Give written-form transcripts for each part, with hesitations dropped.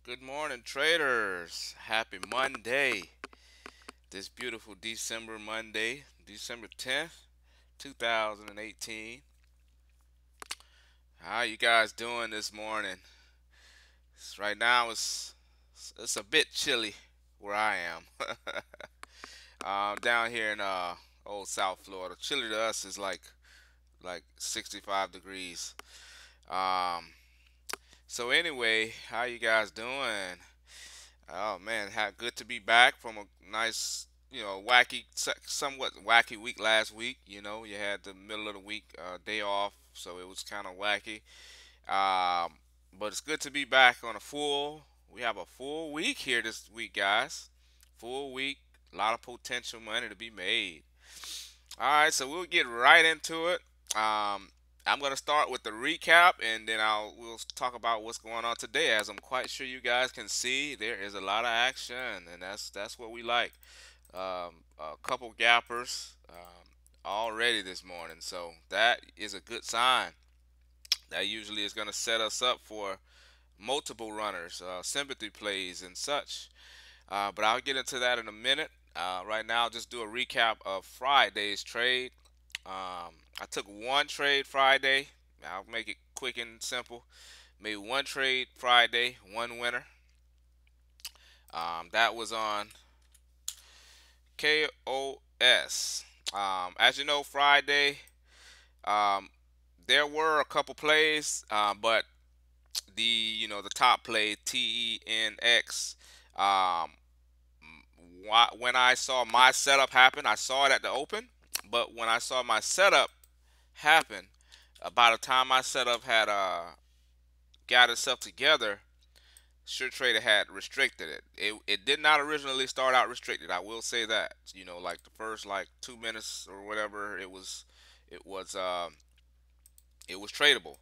Good morning, traders. Happy Monday. This beautiful December Monday, December 10th, 2018. How you guys doing this morning? Right now it's a bit chilly where I am. Down here in old South Florida. Chilly to us is like 65 degrees. Um, so anyway, how you guys doing? Oh man, good to be back from a nice, wacky, somewhat wacky week last week. You had the middle of the week day off, so it was kind of wacky. Um, but it's good to be back on a full. We have a full week here this week, guys. Full week, a lot of potential money to be made. All right, so we'll get right into it. I'm gonna start with the recap, and then we'll talk about what's going on today. As I'm quite sure you guys can see, there is a lot of action, and that's what we like. A couple gappers already this morning, so that is a good sign. That usually is gonna set us up for multiple runners, sympathy plays, and such. But I'll get into that in a minute. Right now, I'll just do a recap of Friday's trade. I took one trade Friday. I'll make it quick and simple. Made one trade Friday, one winner. That was on KOS. As you know, Friday, um, there were a couple plays, but the top play TENX. Um, when I saw my setup happen, I saw it at the open, but when I saw my setup happen, by the time my setup had got itself together, SureTrader had restricted it. It did not originally start out restricted. I will say that. Like the first like 2 minutes or whatever, it was tradable.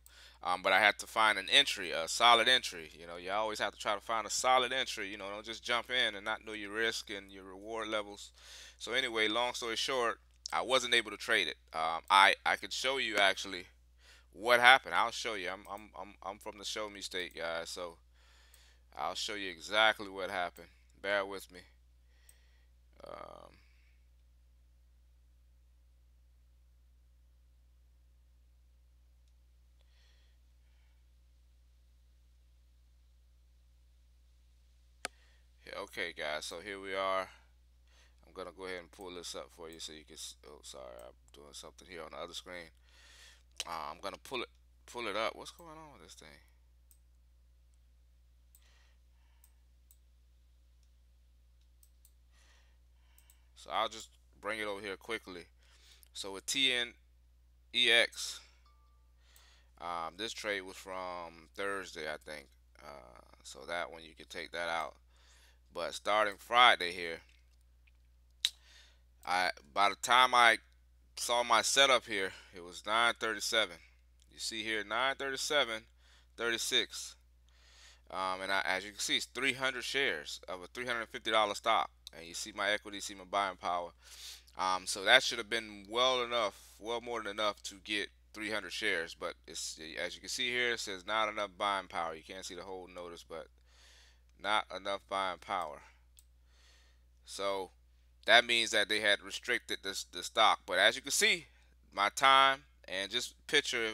But I had to find an entry, a solid entry. You always have to try to find a solid entry. Don't just jump in and not know your risk and your reward levels. So anyway, long story short, I wasn't able to trade it. I could show you actually what happened. I'll show you. I'm from the show me state, guys. So I'll show you exactly what happened. Bear with me. Um, yeah, okay, guys. So here we are. I'm gonna go ahead and pull this up for you so you can. Oh, sorry, I'm doing something here on the other screen. I'm gonna pull it up. What's going on with this thing? So I'll just bring it over here quickly. So with TNEX, this trade was from Thursday, I think. So that one you can take that out. But starting Friday here, by the time I saw my setup here, it was 9:37. You see here 9:37, 36. As you can see, it's 300 shares of a $350 stock, and you see my equity, see my buying power. So that should have been well enough, well more than enough to get 300 shares. But it's, as you can see here, it says not enough buying power. You can't see the whole notice, but not enough buying power. So that means that they had restricted the stock. But as you can see, my time and just picture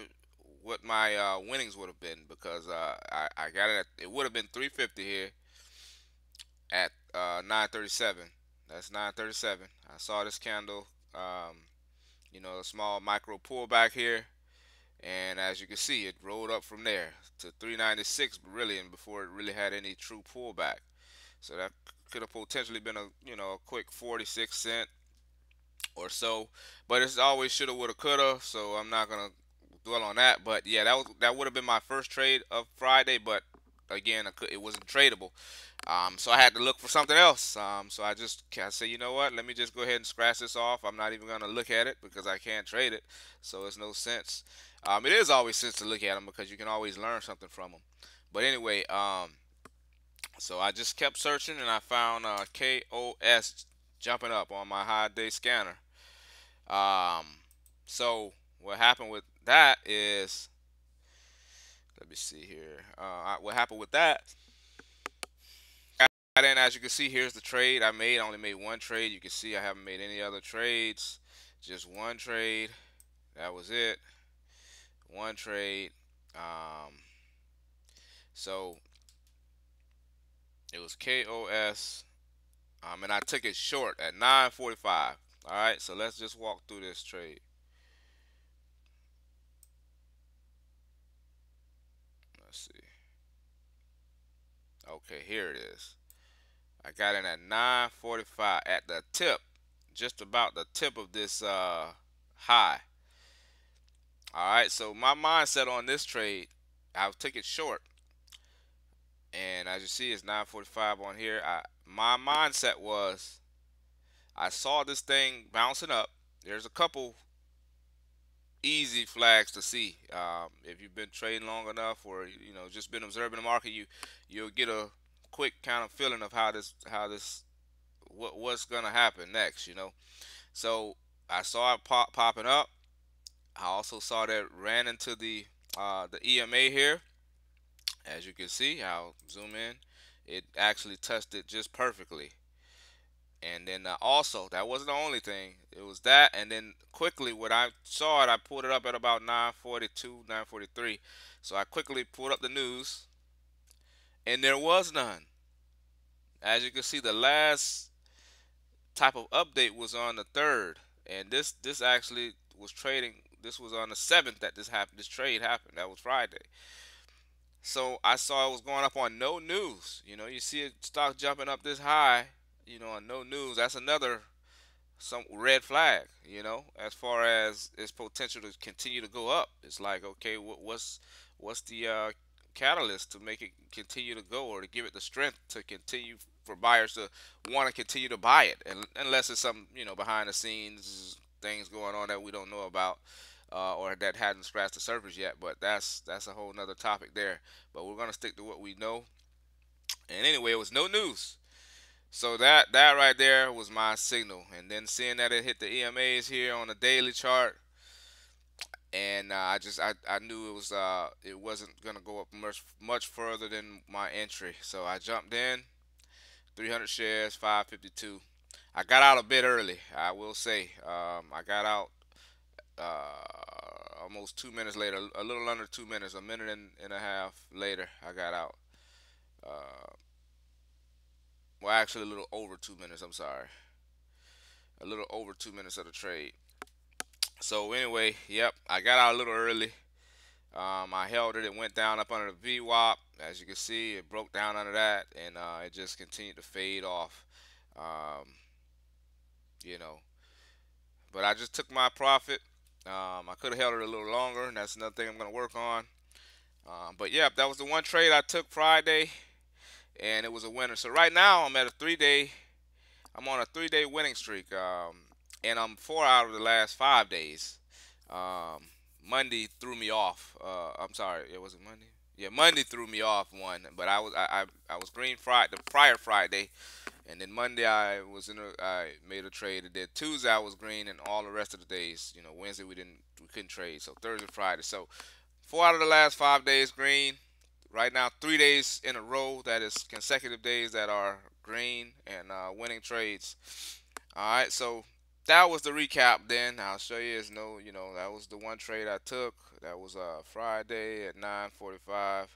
what my winnings would have been, because I got it. It would have been 350 here at 9:37. That's 9:37. I saw this candle. A small micro pullback here, and as you can see, it rolled up from there to 396 really, and before it really had any true pullback. So that could have potentially been a quick 46 cent or so, but it's always shoulda, woulda, coulda. So I'm not gonna dwell on that. But yeah, that would have been my first trade of Friday, but again, it wasn't tradable. So I had to look for something else. So I say, you know what? Let me just go ahead and scratch this off. I'm not even gonna look at it because I can't trade it. So it's no sense. It is always sense to look at them because you can always learn something from them. But anyway, so I just kept searching and I found KOS jumping up on my high day scanner. Um, so what happened with that is, let me see here. What happened with that And as you can see, here's the trade I made. I only made one trade. You can see I haven't made any other trades. Just one trade. That was it. One trade. Um, so it was KOS, and I took it short at 9:45. All right, so let's just walk through this trade. Let's see. Okay, here it is. I got in at 9:45 at the tip, just about the tip of this high. All right, so my mindset on this trade, I'll take it short, and as you see, it's 9:45 on here. My mindset was I saw this thing bouncing up. There's a couple easy flags to see. If you've been trading long enough, or just been observing the market, you'll get a quick kind of feeling of how this what's gonna happen next. So I saw it popping up. I also saw that it ran into the EMA here. As you can see, I'll zoom in. It actually touched it just perfectly. And then also, that wasn't the only thing. It was that, and then quickly when I saw it, I pulled it up at about 9:42, 9:43. So I quickly pulled up the news, and there was none. As you can see, the last type of update was on the 3rd, and this actually was trading. This was on the 7th that this happened. This trade happened. That was Friday. So I saw it was going up on no news. You see it stock jumping up this high, on no news. That's another some red flag, as far as its potential to continue to go up. It's like, okay, what's the catalyst to make it continue to go, or to give it the strength to continue for buyers to want to continue to buy it, and unless it's some behind the scenes things going on that we don't know about, or that hadn't scratched the surface yet. But that's a whole nother topic there. But we're gonna stick to what we know. And anyway, it was no news. So that right there was my signal, and then seeing that it hit the EMAs here on the daily chart, and I knew it wasn't gonna go up much further than my entry. So I jumped in, 300 shares, 552. I got out a bit early, I will say. I got out almost 2 minutes later, a little under 2 minutes, a minute and a half later. I got out. Uh, well, actually, a little over 2 minutes. I'm sorry, a little over 2 minutes of the trade. So anyway, yep, I got out a little early. I held it. It went down up under the VWAP. As you can see, it broke down under that, and it just continued to fade off. Um, you know, but I just took my profit. I could have held it a little longer, and that's another thing I'm going to work on. But yeah, that was the one trade I took Friday, and it was a winner. So right now I'm at a 3-day. I'm on a 3-day winning streak, and I'm 4 out of the last 5 days. Um, Monday threw me off. I'm sorry, it was Monday. Yeah, Monday threw me off one, but I was green Friday, the prior Friday, and then Monday I made a trade. And then Tuesday I was green, and all the rest of the days, Wednesday we couldn't trade. So Thursday, Friday. So 4 out of the last 5 days green. Right now, 3 days in a row, that is consecutive days that are green and winning trades. All right, so that was the recap. Then I'll show you. That was the one trade I took. That was Friday at 9:45.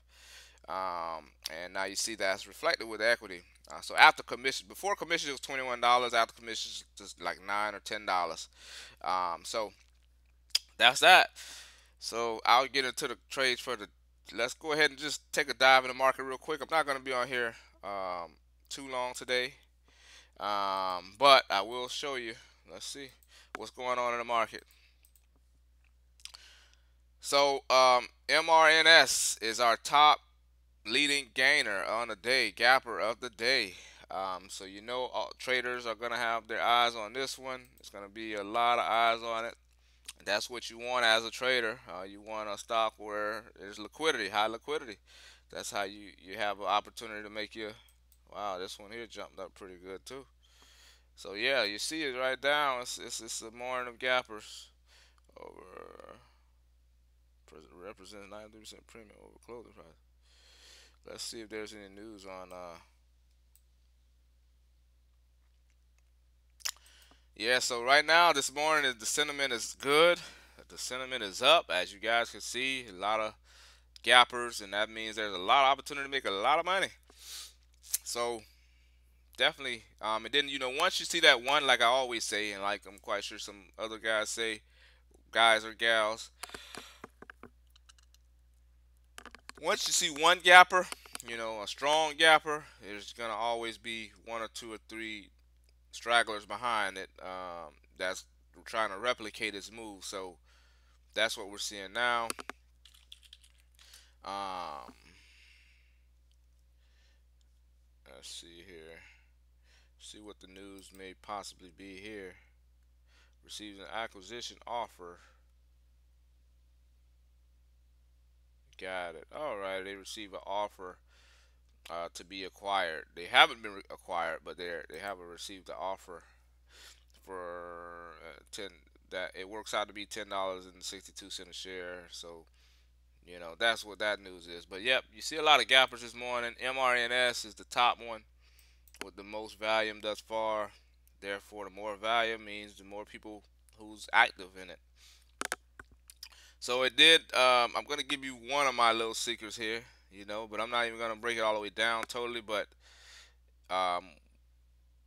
And now you see that's reflected with equity. So after commission, before commission it was $21. After commission it's just like $9 or $10. So that's that. So I'll get into the trades for the. Let's go ahead and just take a dive in the market real quick. I'm not going to be on here too long today, but I will show you. Let's see what's going on in the market. So MRNS is our top leading gainer on the day, gapper of the day. So traders are going to have their eyes on this one. There's going to be a lot of eyes on it. That's what you want as a trader. You want a stock where there's liquidity, high liquidity. That's how you have an opportunity to make your. Wow, this one here jumped up pretty good too. So yeah, you see it right down. It's a morning of gappers over represents 93% premium over closing price. Let's see if there's any news on Yeah, so right now, this morning, the sentiment is good. The sentiment is up, as you guys can see. A lot of gappers, and that means there's a lot of opportunity to make a lot of money. So definitely, and then once you see that one, like I always say, and like I'm quite sure some other guys say, guys or gals, once you see one gapper, a strong gapper, there's gonna always be one or two or three stragglers behind it, that's trying to replicate its move. So that's what we're seeing now. Um, let's see here. See what the news may possibly be here. Receives an acquisition offer. Got it. All right, they receive an offer to be acquired. They haven't been acquired, but they have received the offer for 10. That it works out to be $10.62 a share. So that's what that news is. But yep, you see a lot of gappers this morning. MRNS is the top one with the most volume thus far. Therefore, the more volume means the more people who's active in it. So it did. I'm gonna give you one of my little secrets here, but I'm not even gonna break it all the way down totally. But um,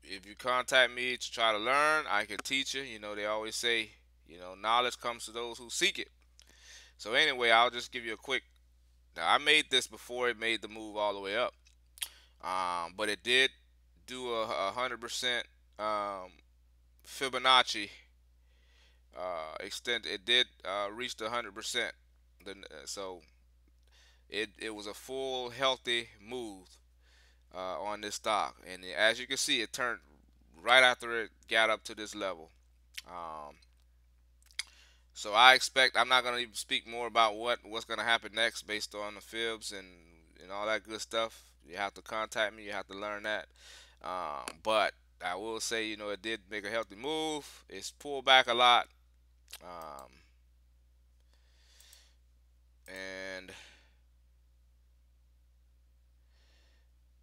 if you contact me to try to learn, I can teach you. They always say, knowledge comes to those who seek it. So anyway, I'll just give you a quick. Now I made this before it made the move all the way up, but it did do a 100% Fibonacci extent. It did reach the 100%. So it was a full healthy move on this stock, and as you can see, it turned right after it got up to this level. Um, so I expect I'm not going to even speak more about what's going to happen next based on the fibs and all that good stuff. You have to contact me. You have to learn that. But I will say, it did make a healthy move. It's pulled back a lot. Um, and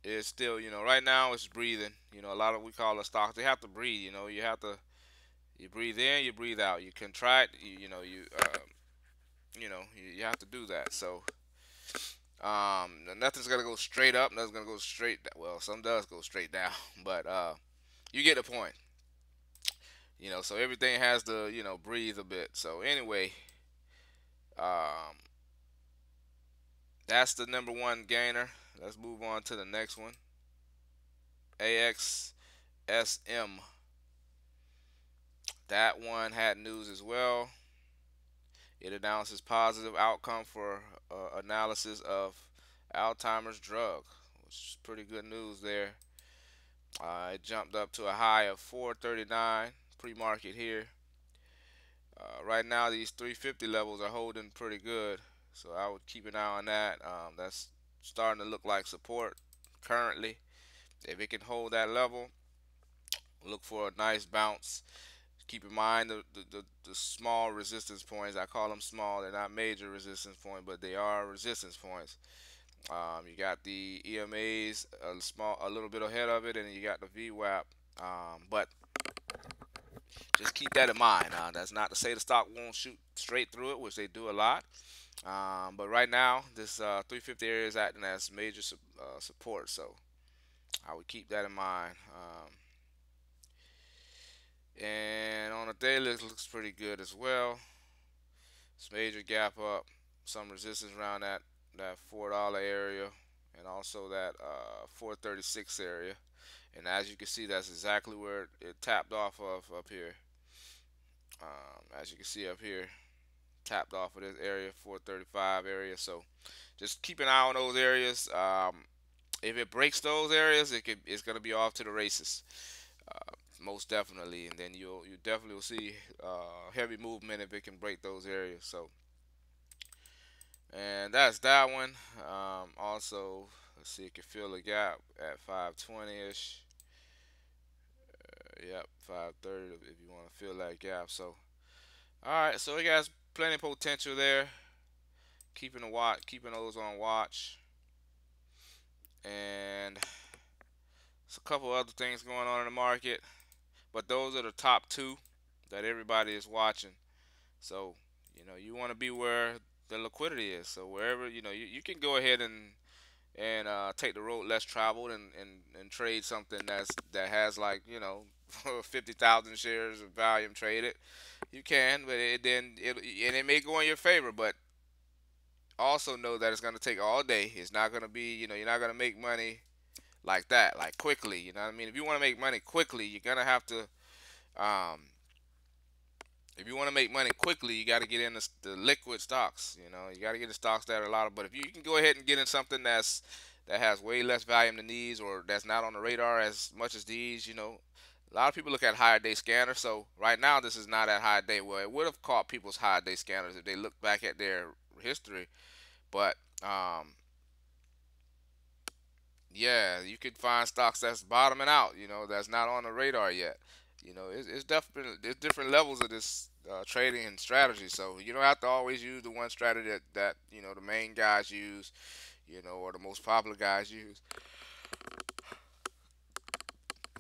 it's still, right now it's breathing. A lot of we call the stocks, they have to breathe. You breathe in, you breathe out. You contract, you have to do that. So nothing's gonna go straight up. Nothing's gonna go straight. Well, some does go straight down, but you get the point. So everything has to breathe a bit. So anyway, um, that's the number one gainer. Let's move on to the next one. AXSM. That one had news as well. It announces positive outcome for analysis of Alzheimer's drug, which is pretty good news there. It jumped up to a high of 439 pre-market here. Right now, these 350 levels are holding pretty good, so I would keep an eye on that. That's starting to look like support currently. If it can hold that level, look for a nice bounce. Keep in mind the small resistance points. I call them small. They're not major resistance points, but they are resistance points. You got the EMAs a little bit ahead of it, and you got the VWAP. But just keep that in mind. That's not to say the stock won't shoot straight through it, which they do a lot. But right now, this 350 area is acting as major support, so I would keep that in mind. And on the daily, it looks pretty good as well. It's major gap up, some resistance around that $4 area, and also that 436 area. And as you can see, that's exactly where it tapped off of up here. As you can see up here, tapped off of this area, 435 area. So just keep an eye on those areas. If it breaks those areas, it's going to be off to the races, most definitely. And then you definitely will see heavy movement if it can break those areas. So, and that's that one. Also, let's see, it can fill a gap at 520ish. Yep, 530 if you want to fill that gap. So, all right, so it got plenty of potential there. Keeping those on watch, and there's a couple other things going on in the market. but those are the top two that everybody is watching. So, you want to be where the liquidity is. So wherever, you can go ahead and take the road less traveled and trade something that has like 50,000 shares of volume traded. You can, but it may go in your favor, but also know that it's going to take all day. It's not going to be, you're not going to make money like that, like quickly. You know what I mean? If you want to make money quickly, you're going to have to, um, if you want to make money quickly, you got to get in the liquid stocks. You got to get the stocks that are a lot of. But if you can go ahead and get in something that has way less volume than these, or that's not on the radar as much as these, a lot of people look at higher day scanners. So right now, this is not at high day. Well, it would have caught people's high day scanners if they look back at their history. But yeah, you could find stocks that's bottoming out, that's not on the radar yet. It's definitely there's different levels of this trading and strategy. So you don't have to always use the one strategy that the main guys use, or the most popular guys use.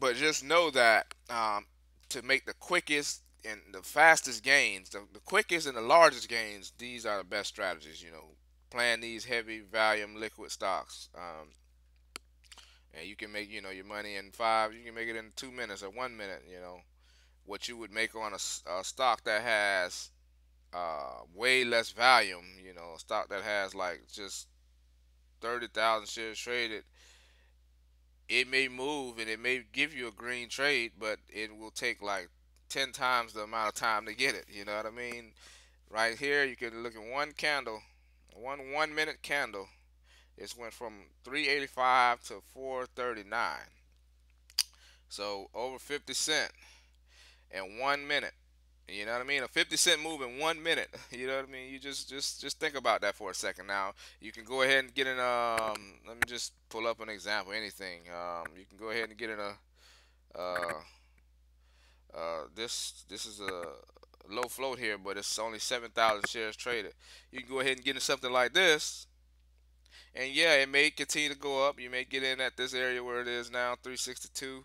But just know that to make the quickest and the fastest gains, the quickest and the largest gains, these are the best strategies. Playing these heavy volume liquid stocks. And you can make your money in five. You can make it in 2 minutes or 1 minute. What you would make on a stock that has way less volume. A stock that has like just 30,000 shares traded. It may move and it may give you a green trade, but it will take like 10 times the amount of time to get it. You know what I mean? Right here, you can look at one candle, one minute candle. It's went from 385 to 439. So over 50 cent in 1 minute. You know what I mean? A 50 cent move in 1 minute. You know what I mean? You just think about that for a second. Now you can go ahead and get in. Let me just pull up an example. Anything. You can go ahead and get in a. Uh, this is a low float here, but it's only 7,000 shares traded. You can go ahead and get in something like this, and yeah, it may continue to go up. You may get in at this area where it is now, 362.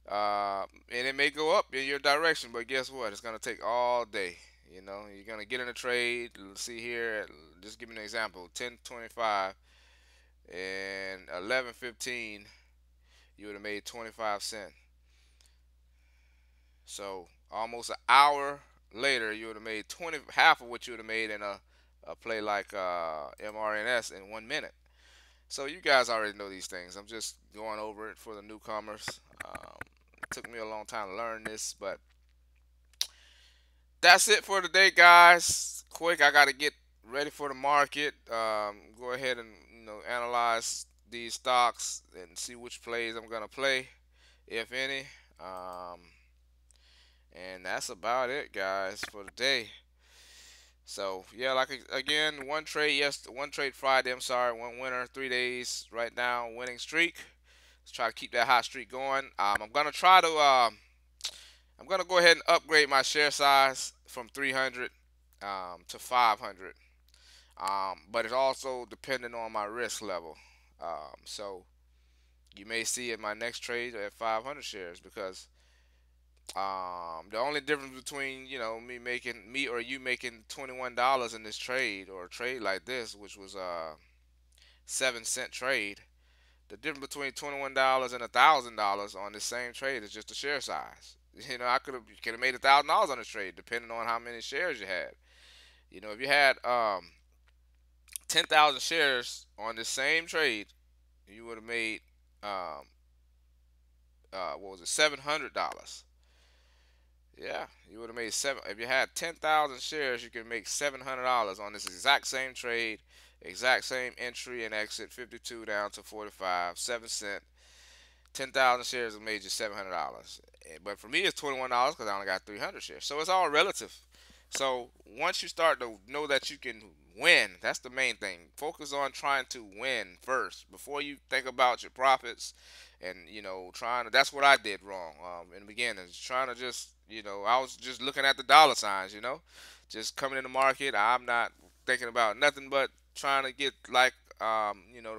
And it may go up in your direction, but guess what? It's gonna take all day. You're gonna get in a trade. Let's see here. Just give me an example. 10:25 and 11:15. You would have made 25 cents. So almost an hour later, you would have made half of what you would have made in a play like MRNS in 1 minute. So you guys already know these things. I'm just going over it for the newcomers. It took me a long time to learn this, but that's it for today, guys. Quick, I got to get ready for the market. Go ahead and analyze these stocks and see which plays I'm gonna play, if any. Um, and that's about it, guys, for today. So yeah, like again, one trade Friday. I'm sorry, one winner, 3 days right now, winning streak. Let's try to keep that hot streak going. I'm gonna try to. I'm gonna go ahead and upgrade my share size from 300 to 500. But it's also dependent on my risk level. So you may see in my next trade at 500 shares because the only difference between me or you making $21 in this trade or a trade like this, which was a 7 cent trade, the difference between $21 and $1,000 on the same trade is just the share size. I could have made $1,000 on this trade depending on how many shares you had. If you had 10,000 shares on the same trade, you would have made what was it, $700. Yeah, you would have made seven. If you had 10,000 shares, you could make $700 on this exact same trade, exact same entry and exit, 52 down to 45, 7 cent. 10,000 shares have made you $700. But for me, it's $21 because I only got 300 shares. So it's all relative. So once you start to know that you can win, that's the main thing. Focus on trying to win first before you think about your profits. And trying to. That's what I did wrong in the beginning. Trying to just I was just looking at the dollar signs. Just coming in the market. I'm not thinking about nothing but trying to get like the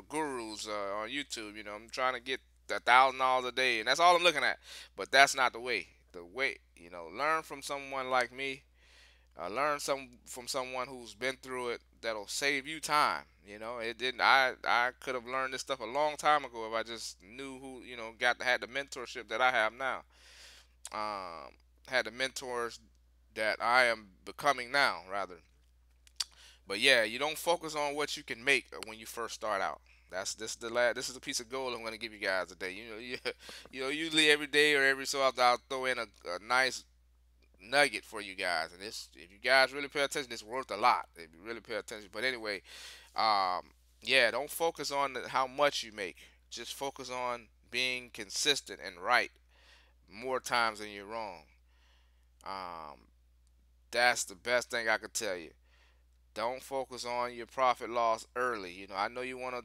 gurus on YouTube. I'm trying to get $1,000 a day, and that's all I'm looking at. But that's not the way. the way, learn from someone like me. Learn from someone who's been through it. That'll save you time. It didn't. I could have learned this stuff a long time ago if I just knew who, had the mentorship that I have now. Um, had the mentors that I am becoming now, rather. But yeah, you don't focus on what you can make when you first start out. This is a piece of gold I'm going to give you guys today. Usually every day or every so often I'll throw in a nice nugget for you guys, and this, if you guys really pay attention, it's worth a lot if you really pay attention. But anyway, um, yeah, don't focus on how much you make. Just focus on being consistent and right more times than you're wrong. Um, that's the best thing I could tell you. Don't focus on your profit loss early. I know you want to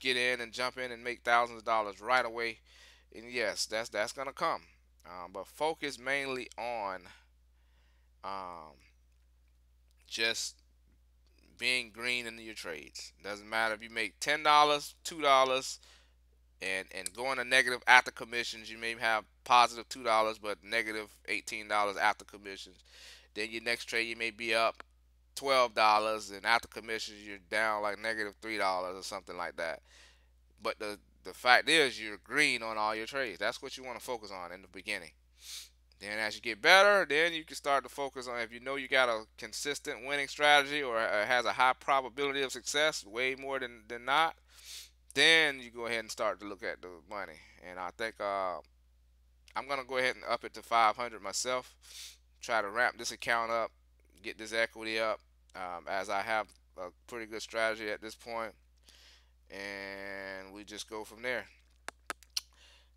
get in and jump in and make thousands of dollars right away, and yes, that's gonna come. But focus mainly on um, just being green in your trades. Doesn't matter if you make $10, $2, and going to negative after commissions. You may have positive $2, but negative $18 after commissions. Then your next trade you may be up $12, and after commissions you're down like negative $3 or something like that. But the fact is you're green on all your trades. That's what you want to focus on in the beginning. Then as you get better, then you can start to focus on, if you know you got a consistent winning strategy or has a high probability of success, way more than not, then you go ahead and start to look at the money. And I think I'm going to go ahead and up it to 500 myself, try to ramp this account up, get this equity up, as I have a pretty good strategy at this point, and we just go from there.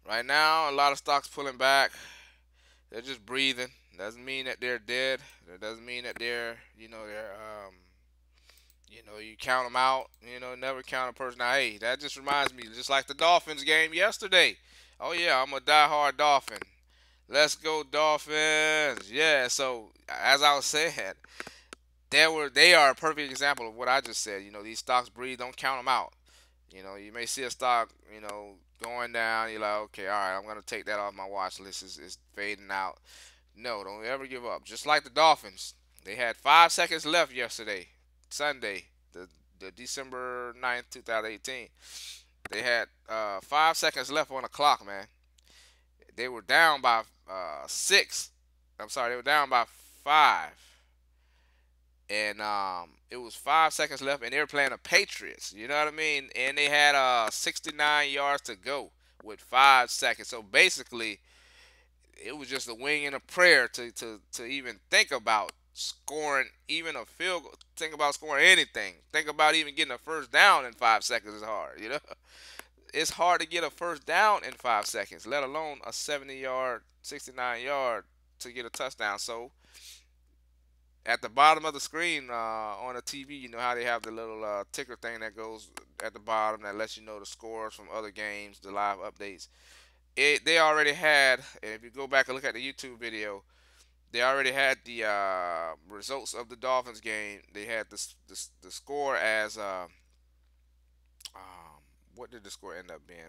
Right now, a lot of stocks pulling back. They're just breathing. Doesn't mean that they're dead. It doesn't mean that you count them out. Never count a person out. Hey, that just reminds me, just like the Dolphins game yesterday. Oh yeah, I'm a diehard Dolphin. Let's go Dolphins. Yeah. So as I was saying, they are a perfect example of what I just said. These stocks breathe. Don't count them out. You may see a stock, going down. You're like, okay, all right, I'm gonna take that off my watch list. It's fading out. No, don't ever give up. Just like the Dolphins, they had 5 seconds left yesterday, Sunday, the December 9th, 2018. They had 5 seconds left on the clock, man. They were down by 6. I'm sorry, they were down by 5. And it was 5 seconds left, and they were playing the Patriots. You know what I mean? And they had 69 yards to go with 5 seconds. So basically, it was just a wing and a prayer to even think about scoring even a field goal. Think about scoring anything. Think about even getting a first down in 5 seconds is hard. It's hard to get a first down in 5 seconds, let alone a 70-yard, 69-yard to get a touchdown. So at the bottom of the screen on the TV, you know how they have the little ticker thing that goes at the bottom that lets you know the scores from other games, the live updates. They already had, and if you go back and look at the YouTube video, they already had the results of the Dolphins game. They had the score as what did the score end up being?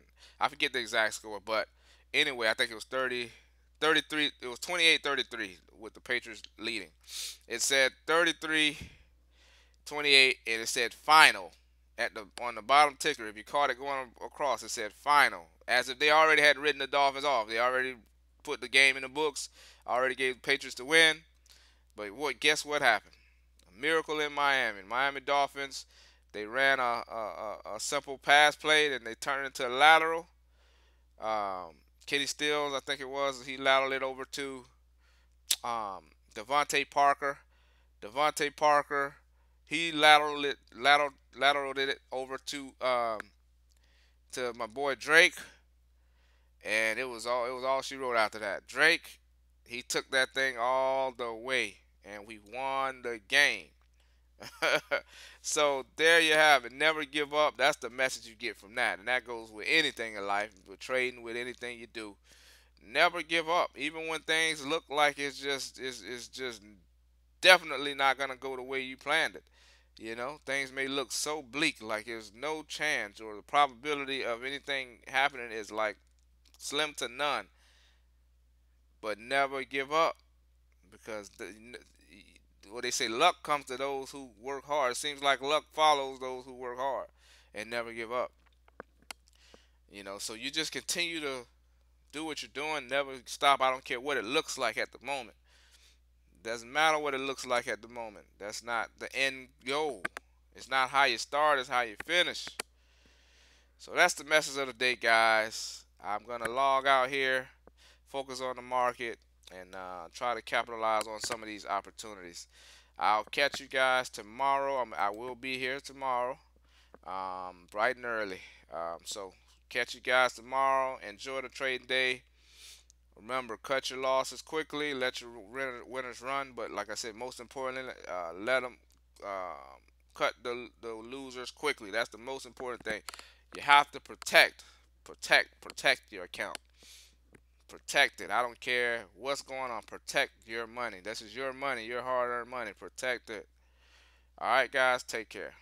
I forget the exact score, but anyway, I think it was 33. It was 28-33 with the Patriots leading. It said 33-28, and it said final on the bottom ticker. If you caught it going across, it said final, as if they already had written the Dolphins off. They already put the game in the books, already gave the Patriots the win. But guess what happened? A miracle in Miami. Miami Dolphins, they ran a simple pass play, and they turned it into a lateral. Kenny Stills, I think it was, he lateraled it over to Devontae Parker. Devontae Parker, he lateraled it over to my boy Drake, and it was all she wrote after that. Drake, he took that thing all the way, and we won the game. So there you have it. Never give up. That's the message you get from that, and that goes with anything in life, with trading, with anything you do. Never give up, even when things look like it's just definitely not gonna go the way you planned it. Things may look so bleak, like there's no chance, or the probability of anything happening is like slim to none. but never give up, because what they say, luck comes to those who work hard. It seems like luck follows those who work hard and never give up. So you just continue to do what you're doing, never stop. I don't care what it looks like at the moment. Doesn't matter what it looks like at the moment. That's not the end goal. It's not how you start, it's how you finish. So that's the message of the day, guys. I'm going to log out here, focus on the market, and try to capitalize on some of these opportunities. I'll catch you guys tomorrow. I will be here tomorrow, bright and early. So catch you guys tomorrow. Enjoy the trading day. Remember, cut your losses quickly. Let your winners run. But like I said, most importantly, let them cut the losers quickly. That's the most important thing. You have to protect your account. Protect it. I don't care what's going on. Protect your money. This is your money, your hard-earned money. Protect it. All right, guys. Take care.